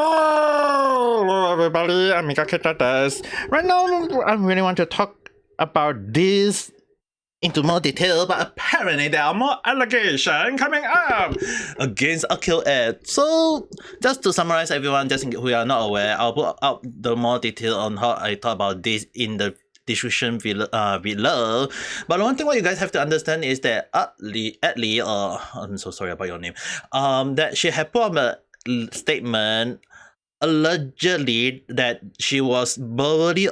Hello everybody, Ame Gakita. Right now, I really want to talk about this into more detail, but apparently there are more allegations coming up against AkioAir. So, just to summarize everyone, just in case we are not aware, I'll put out the more detail on how I thought about this in the description below. But one thing what you guys have to understand is that Atlee, I'm so sorry about your name, that she had put up a statement allegedly that she was verbally,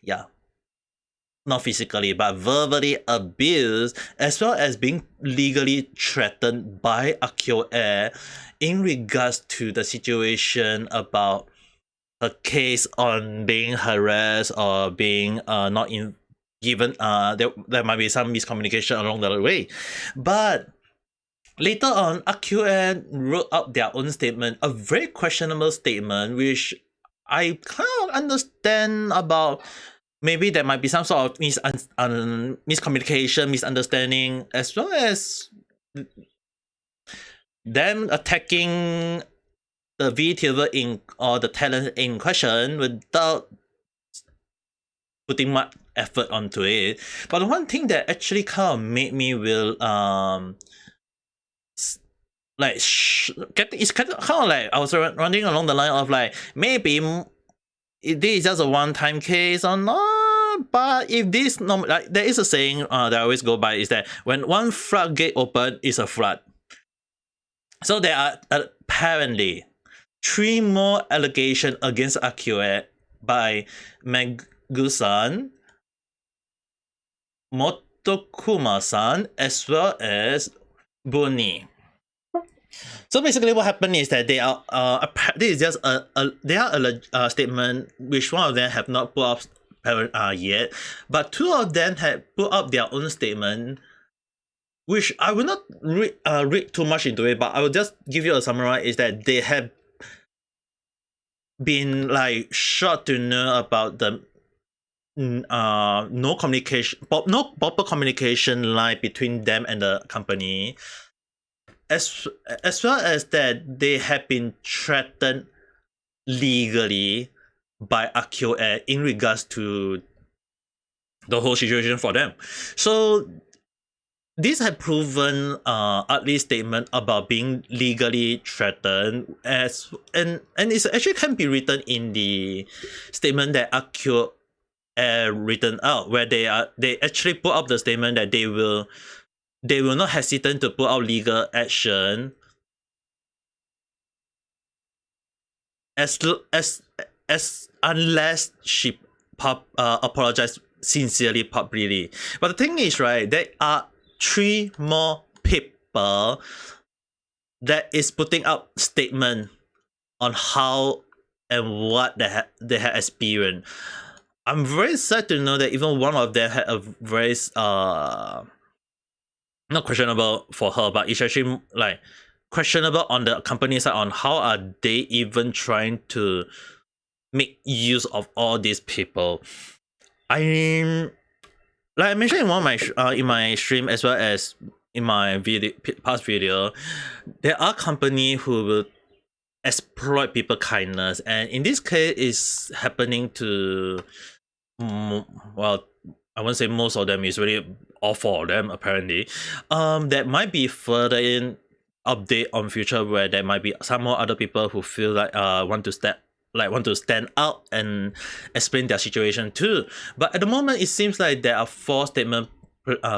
yeah, not physically, but verbally abused, as well as being legally threatened by AkioAir in regards to the situation about a case on being harassed or being not in given there might be some miscommunication along the way. But later on, AkioAir wrote out their own statement, a very questionable statement, which I kind of understand about. Maybe there might be some sort of miscommunication, misunderstanding, as well as them attacking the Vtuber in or the talent in question without putting much effort onto it. But the one thing that actually kind of made me will like it's kind of like I was running along the line of like maybe this is just a one-time case or not. But if this like there is a saying that I always go by is that when one floodgate open is a flood. So there are apparently 3 more allegations against AkioAir by Megusan, Motokuma-san, as well as Buni. So basically, what happened is that they are this is just a statement which one of them have not put up yet, but 2 of them have put up their own statement, which I will not read too much into it, but I will just give you a summary. Is that they have been like shocked to know about the no proper communication line between them and the company, as well as that they have been threatened legally by AkioAir in regards to the whole situation for them. So this had proven Atlee's statement about being legally threatened as and it actually can be written in the statement that AkioAir written out, where they actually put up the statement that they will not hesitate to put out legal action as unless she apologized sincerely publicly. But the thing is, right, there are 3 more people that is putting up statement on how and what they had experienced. I'm very sad to know that even one of them had a very not questionable for her, but it's actually like questionable on the company side on how are they even trying to make use of all these people. Like I mentioned in one of my in my stream as well as in my past video, there are companies who will exploit people kindness, and in this case is happening to well, I won't say most of them, is really all 4 of them apparently. That might be further in update on future where there might be some more other people who feel like want to stand out and explain their situation too. But at the moment, it seems like there are 4 statements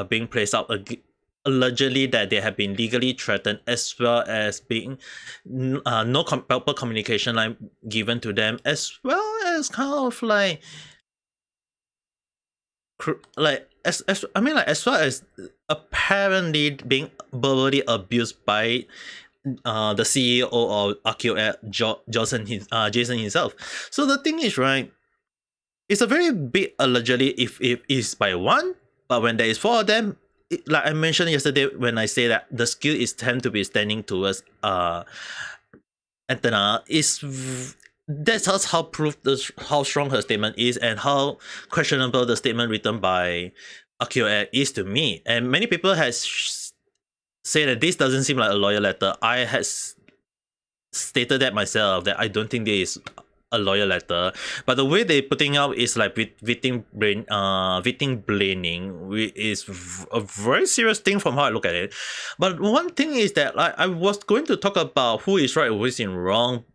being placed out allegedly that they have been legally threatened, as well as being no proper communication line given to them, as well as kind of like as well as apparently being verbally abused by the CEO of AkioAir, Jason himself. So the thing is, right, it's a very big allegedly if it is by 1, but when there is 4 of them, like I mentioned yesterday when I say that the skill is tend to be standing towards Athena, that's how proof how strong her statement is and how questionable the statement written by AkioAir is to me. And many people has say that this doesn't seem like a lawyer letter. I had stated that myself, that I don't think this is a lawyer letter, but the way they putting out is like victim blaming, which is a very serious thing from how I look at it. But one thing is that I was going to talk about who is right, who is in wrong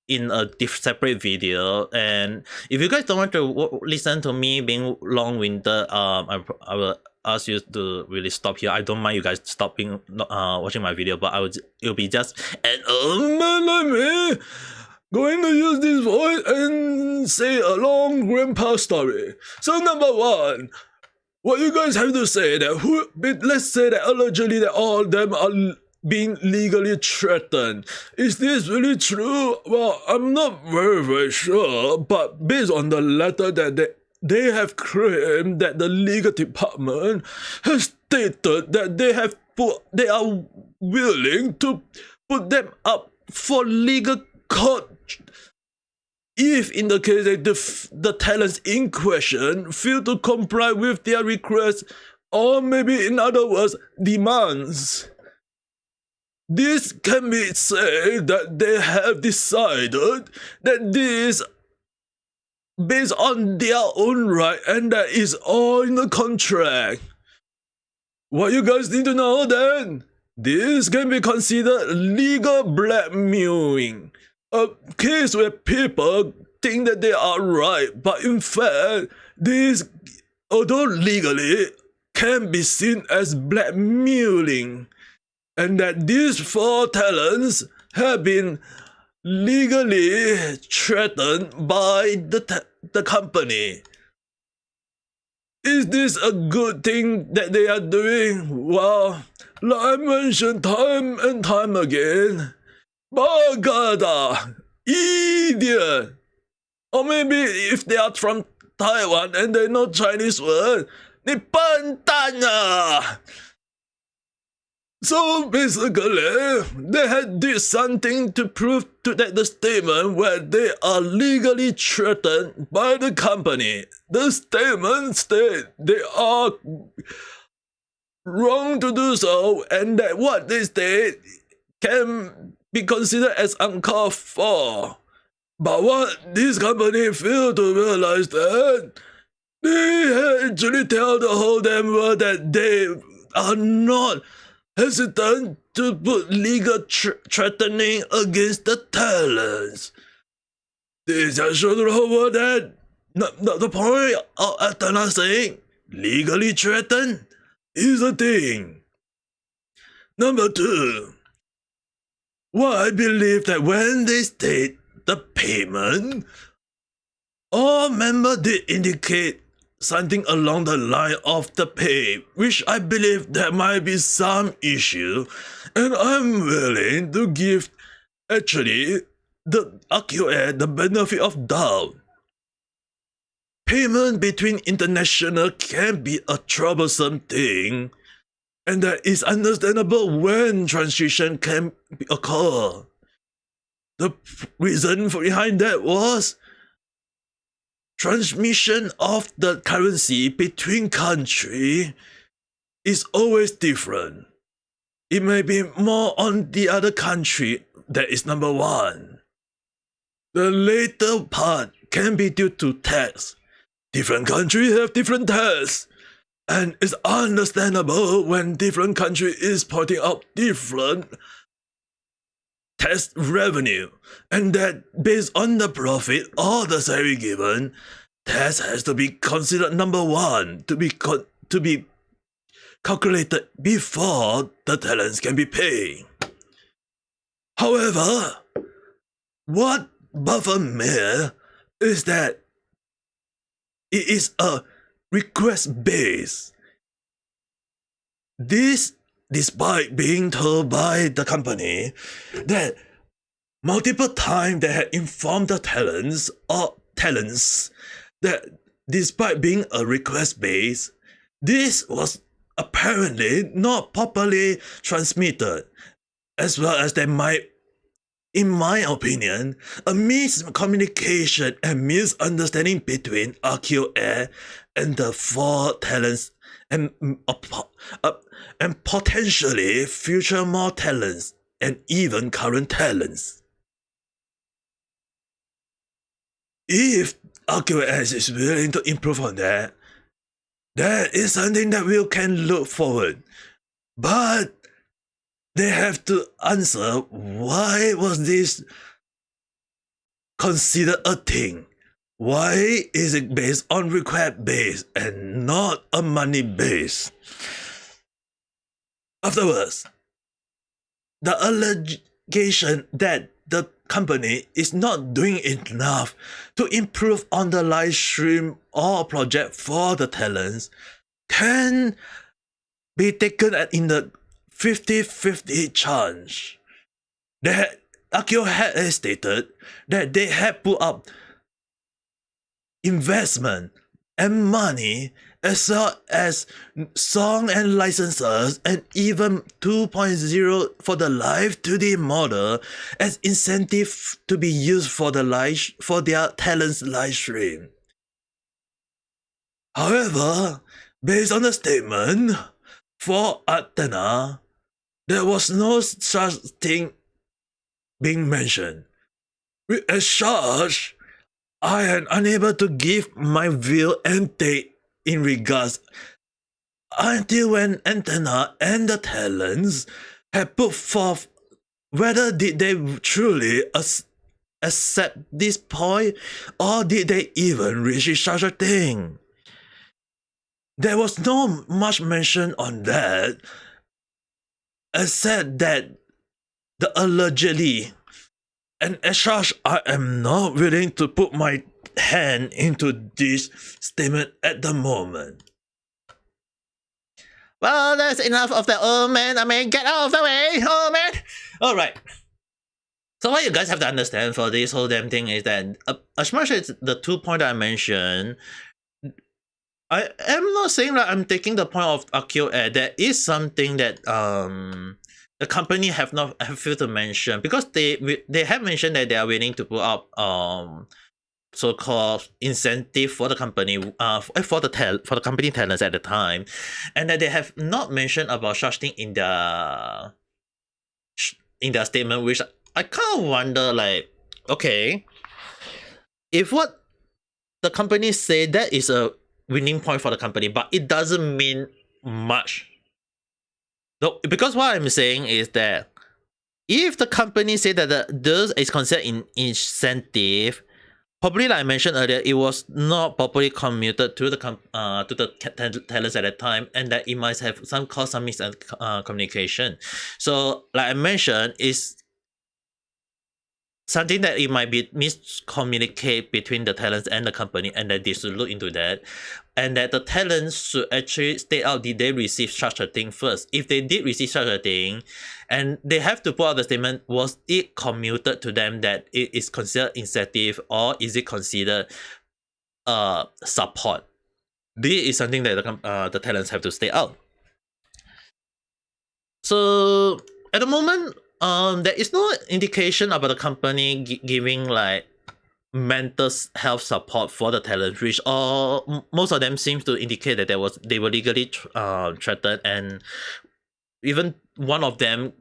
in a separate video, and if you guys don't want to listen to me being long-winded, I will ask you to really stop here. I don't mind you guys stopping watching my video, but it'll be just an old man like me going to use this voice and say a long grandpa story. So number one, what you guys have to say that let's say that allegedly that all of them are being legally threatened. Is this really true? Well, I'm not very sure, but based on the letter that they have claimed that the legal department has stated that they are willing to put them up for legal court if in the case that the talents in question fail to comply with their requests, or maybe in other words, demands. This can be said that they have decided that this based on their own right, and that is all in the contract. What you guys need to know then, this can be considered legal blackmailing. A case where people think that they are right, but in fact, this, although legally, can be seen as blackmailing. And that these 4 talents have been legally threatened by the company. Is this a good thing that they are doing? Well, like I mentioned time and time again, Bagada, idiot. Or maybe if they are from Taiwan and they know Chinese word, 你笨蛋啊! So basically, they had did something to prove that the statement where they are legally threatened by the company. The statement states they are wrong to do so, and that what they state can be considered as uncalled for. But what this company failed to realize that they actually tell the whole damn world that they are not hesitant to put legal threatening against the talents. This just shows the whole world that the point of Athena saying legally threatened is a thing. Number 2, well, I believe that when they state the payment, all members did indicate something along the line of the pay, which I believe there might be some issue, and I'm willing to give actually the AkioAir the benefit of doubt. Payment between international can be a troublesome thing, and that is understandable when transition can occur. The reason behind that was transmission of the currency between countries is always different. It may be more on the other country, that is number 1. The later part can be due to tax. Different countries have different tax, and it's understandable when different country is putting out different tax revenue, and that based on the profit or the salary given, tax has to be considered number 1 to be calculated before the talents can be paid. However, what bothers me is that it is a request base. This, despite being told by the company that multiple times they had informed the talents that despite being a request base, this was apparently not properly transmitted, as well as there might, in my opinion, a miscommunication and misunderstanding between AkioAir and the 4 talents and and potentially future more talents and even current talents. If AkioAir is willing to improve on that, that is something that we can look forward. But they have to answer why was this considered a thing? Why is it based on required base and not a money base? Afterwards, the allegation that the company is not doing enough to improve on the live stream or project for the talents can be taken in the 50-50 chance. Akio had stated that they had put up investment and money as well as song and licenses and even 2.0 for the live 2D model as incentive to be used for their talents live stream. However, based on the statement for Athena, there was no such thing being mentioned. As such, I am unable to give my view and take in regards until when Athena and the talents have put forth whether did they truly accept this point or did they even reach such a thing. There was no much mention on that, except that the allegedly, and as such, I am not willing to put my hand into this statement at the moment. Well, that's enough of the old man. I mean, get out of the way, old man. All right. So what you guys have to understand for this whole damn thing is that as much as the 2 points I mentioned, I am not saying that I'm taking the point of AkioAir. There is something that the company have failed to mention, because they have mentioned that they are willing to put up so-called incentive for the company for the company talents at the time, and that they have not mentioned about such thing in their statement, which I kind of wonder, like, okay, if what the company say that is a winning point for the company, but it doesn't mean much. No, because what I'm saying is that if the company say that this is considered an incentive, probably like I mentioned earlier, it was not properly commuted to the talents at that time, and that it might have some miscommunication. So like I mentioned, is something that it might be miscommunicate between the talents and the company, and that they should look into that, and that the talents should actually state out, did they receive such a thing first. If they did receive such a thing, and they have to put out the statement, was it commuted to them that it is considered incentive, or is it considered support? This is something that the talents have to state out. So at the moment, there is no indication about the company giving like mental health support for the talent, which most of them seems to indicate that they were legally threatened, and even one of them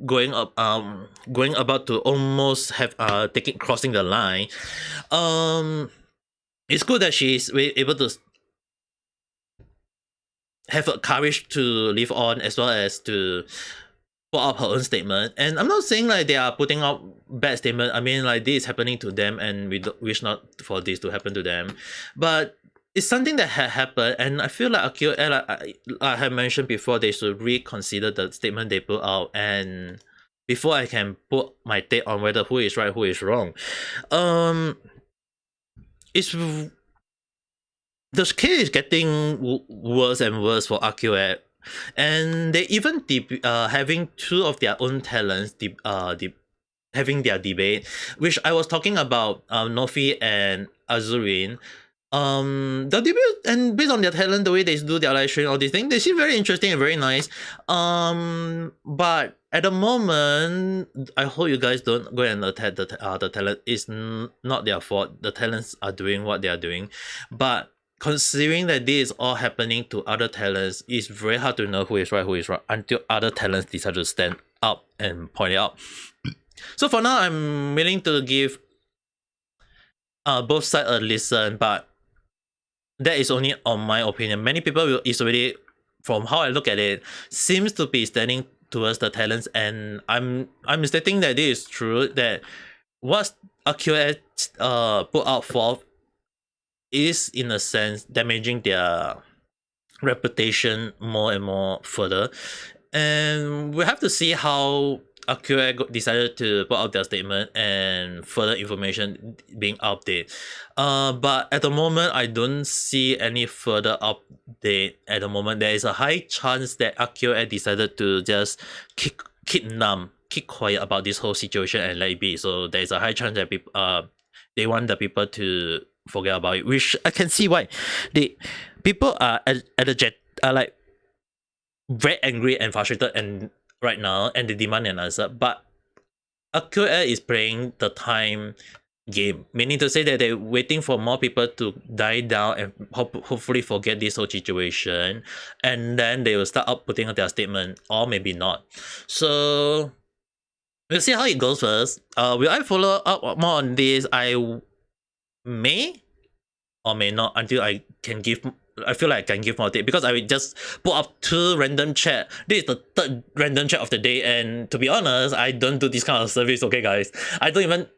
going about to almost have crossing the line. It's good that she's able to have a courage to live on, as well as to put up her own statement. And I'm not saying like they are putting out bad statement. I mean, like, this is happening to them, and we wish not for this to happen to them. But it's something that had happened, and I feel like AkioAir, like I have mentioned before, they should reconsider the statement they put out, and before I can put my take on whether who is right, who is wrong. It's the case is getting worse and worse for AkioAir, and they even having two of their own talents having their debate, which I was talking about Nofi and Azurin. The debate, and based on their talent, the way they do their live stream, all these things, they seem very interesting and very nice. But at the moment, I hope you guys don't go and attack the talent. It's not their fault. The talents are doing what they are doing, but considering that this is all happening to other talents, it's very hard to know who is right, who is wrong until other talents decide to stand up and point it out. So for now, I'm willing to give both sides a listen, but that is only on my opinion. Many people is already, from how I look at it, seems to be standing towards the talents, and I'm stating that this is true, that what AkioAir put out forth is in a sense damaging their reputation more and more further, and we have to see how AkioAir decided to put out their statement and further information being updated. But at the moment, I don't see any further update at the moment. There is a high chance that AkioAir decided to just keep quiet about this whole situation and let it be. So there is a high chance that they want the people to forget about it, which I can see why. The people are like very angry and frustrated and right now, and they demand an answer. But AkioAir is playing the time game, meaning to say that they're waiting for more people to die down and hopefully forget this whole situation, and then they will start up putting out their statement, or maybe not. So we'll see how it goes first. Will I follow up more on this? I may or may not until I feel like I can give more update, because I just put up 2 random chat. This is the 3rd random chat of the day, and to be honest, I don't do this kind of service, okay guys? I don't even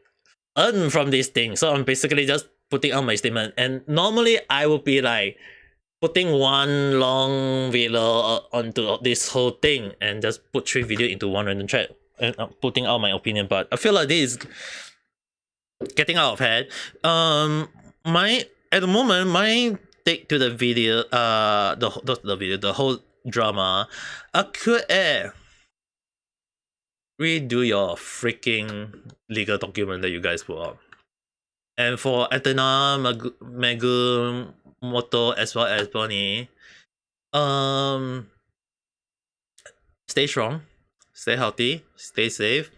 earn from this thing, so I'm basically just putting out my statement. And normally I would be like putting one long video onto this whole thing and just put 3 video into one random chat and putting out my opinion, but I feel like this is getting out of hand. At the moment, my take to the video, the whole drama, AkioAir, redo your freaking legal document that you guys put up. And for Athena, Megu, Moto, as well as Bonnie, stay strong, stay healthy, stay safe.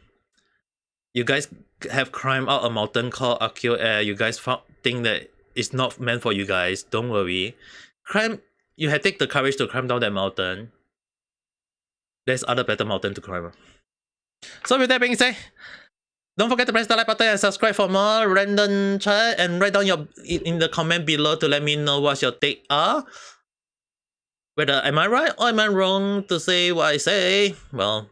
You guys have climbed out a mountain called AkioAir. You guys think that it's not meant for you guys. Don't worry. You have take the courage to climb down that mountain. There's other better mountain to climb. So with that being said, don't forget to press the like button and subscribe for more random chat, and write down in the comment below to let me know what your take are. Whether am I right or am I wrong to say what I say? Well,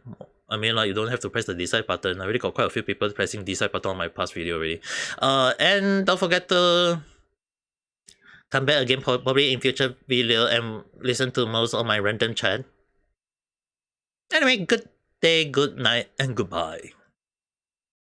I mean, like, you don't have to press the decide button. I already got quite a few people pressing decide button on my past video already. And don't forget to come back again probably in future video and listen to most of my random chat. Anyway, good day, good night, and goodbye.